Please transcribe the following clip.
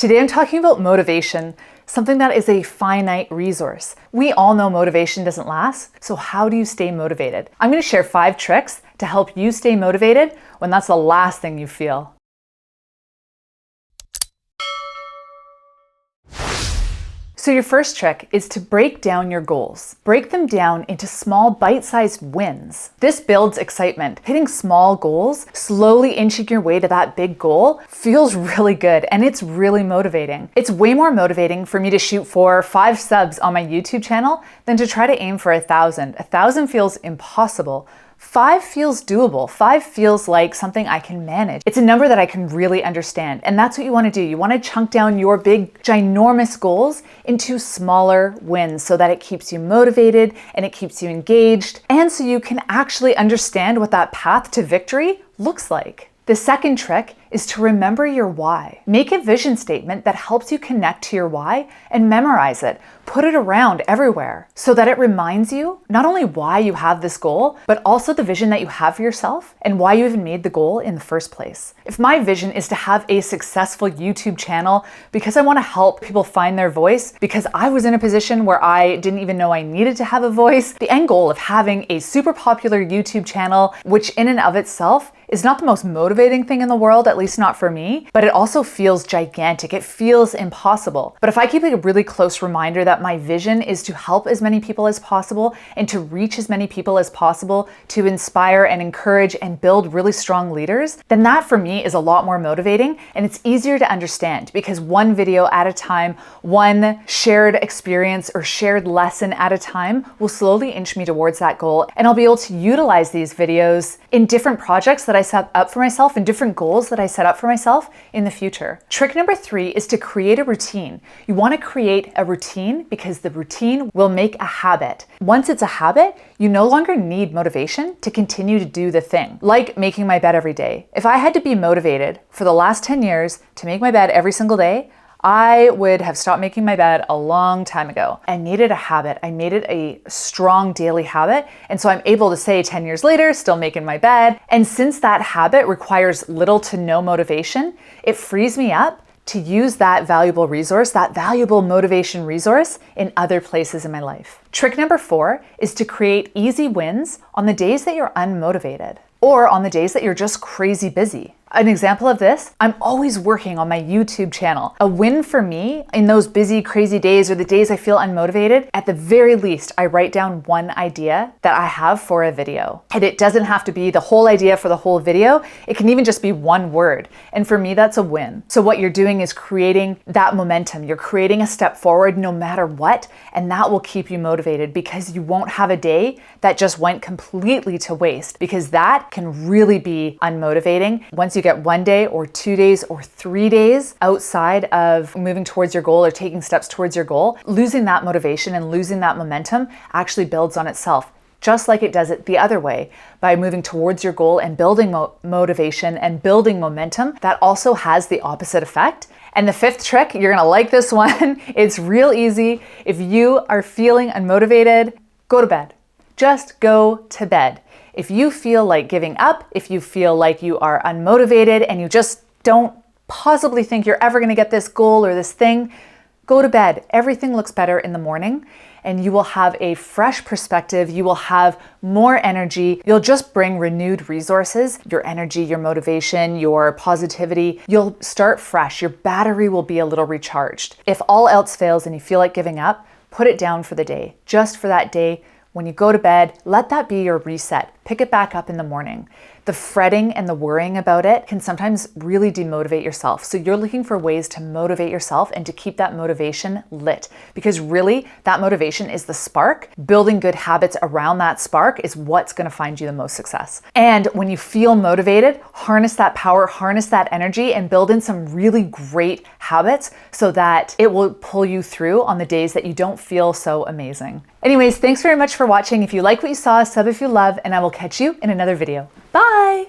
Today I'm talking about motivation, something that is a finite resource. We all know motivation doesn't last, so how do you stay motivated? I'm going to share 5 tricks to help you stay motivated when that's the last thing you feel. So your first trick is to break down your goals. Break them down into small bite-sized wins. This builds excitement. Hitting small goals, slowly inching your way to that big goal feels really good and it's really motivating. It's way more motivating for me to shoot for 5 subs on my YouTube channel than to try to aim for 1,000. 1,000 feels impossible. 5 feels doable. 5 feels like something I can manage. It's a number that I can really understand. And that's what you want to do. You want to chunk down your big, ginormous goals into smaller wins so that it keeps you motivated and it keeps you engaged. And so you can actually understand what that path to victory looks like. The second trick is to remember your why. Make a vision statement that helps you connect to your why and memorize it. Put it around everywhere so that it reminds you not only why you have this goal, but also the vision that you have for yourself and why you even made the goal in the first place. If my vision is to have a successful YouTube channel because I want to help people find their voice, because I was in a position where I didn't even know I needed to have a voice, the end goal of having a super popular YouTube channel, which in and of itself is not the most motivating thing in the world, at least not for me, but it also feels gigantic. It feels impossible. But if I keep a really close reminder that my vision is to help as many people as possible and to reach as many people as possible, to inspire and encourage and build really strong leaders, then that for me is a lot more motivating and it's easier to understand because one video at a time, one shared experience or shared lesson at a time will slowly inch me towards that goal, and I'll be able to utilize these videos in different projects that I set up for myself and different goals that I set up for myself in the future. Trick number 3 is to create a routine. You want to create a routine because the routine will make a habit. Once it's a habit, you no longer need motivation to continue to do the thing, like making my bed every day. If I had to be motivated for the last 10 years to make my bed every single day, I would have stopped making my bed a long time ago. I made it a habit. I made it a strong daily habit. And so I'm able to say 10 years later, still making my bed. And since that habit requires little to no motivation, it frees me up to use that valuable resource, that valuable motivation resource in other places in my life. Trick number 4 is to create easy wins on the days that you're unmotivated or on the days that you're just crazy busy. An example of this, I'm always working on my YouTube channel. A win for me in those busy, crazy days or the days I feel unmotivated, at the very least, I write down one idea that I have for a video. And it doesn't have to be the whole idea for the whole video. It can even just be one word. And for me, that's a win. So what you're doing is creating that momentum. You're creating a step forward no matter what, and that will keep you motivated because you won't have a day that just went completely to waste, because that can really be unmotivating. Once you get 1 day or 2 days or 3 days outside of moving towards your goal or taking steps towards your goal, losing that motivation and losing that momentum actually builds on itself, just like it does it the other way. By moving towards your goal and building motivation and building momentum, that also has the opposite effect. And the 5th trick, you're gonna like this one. It's real easy. If you are feeling unmotivated, go to bed. Just go to bed. If you feel like giving up, if you feel like you are unmotivated and you just don't possibly think you're ever going to get this goal or this thing, go to bed. Everything looks better in the morning and you will have a fresh perspective. You will have more energy. You'll just bring renewed resources, your energy, your motivation, your positivity. You'll start fresh. Your battery will be a little recharged. If all else fails and you feel like giving up, put it down for the day, just for that day. When you go to bed, let that be your reset. Pick it back up in the morning. The fretting and the worrying about it can sometimes really demotivate yourself. So you're looking for ways to motivate yourself and to keep that motivation lit, because really that motivation is the spark. Building good habits around that spark is what's going to find you the most success. And when you feel motivated, harness that power, harness that energy, and build in some really great habits so that it will pull you through on the days that you don't feel so amazing. Anyways, thanks very much for watching. If you like what you saw, sub if you love, and I will catch you in another video. Bye!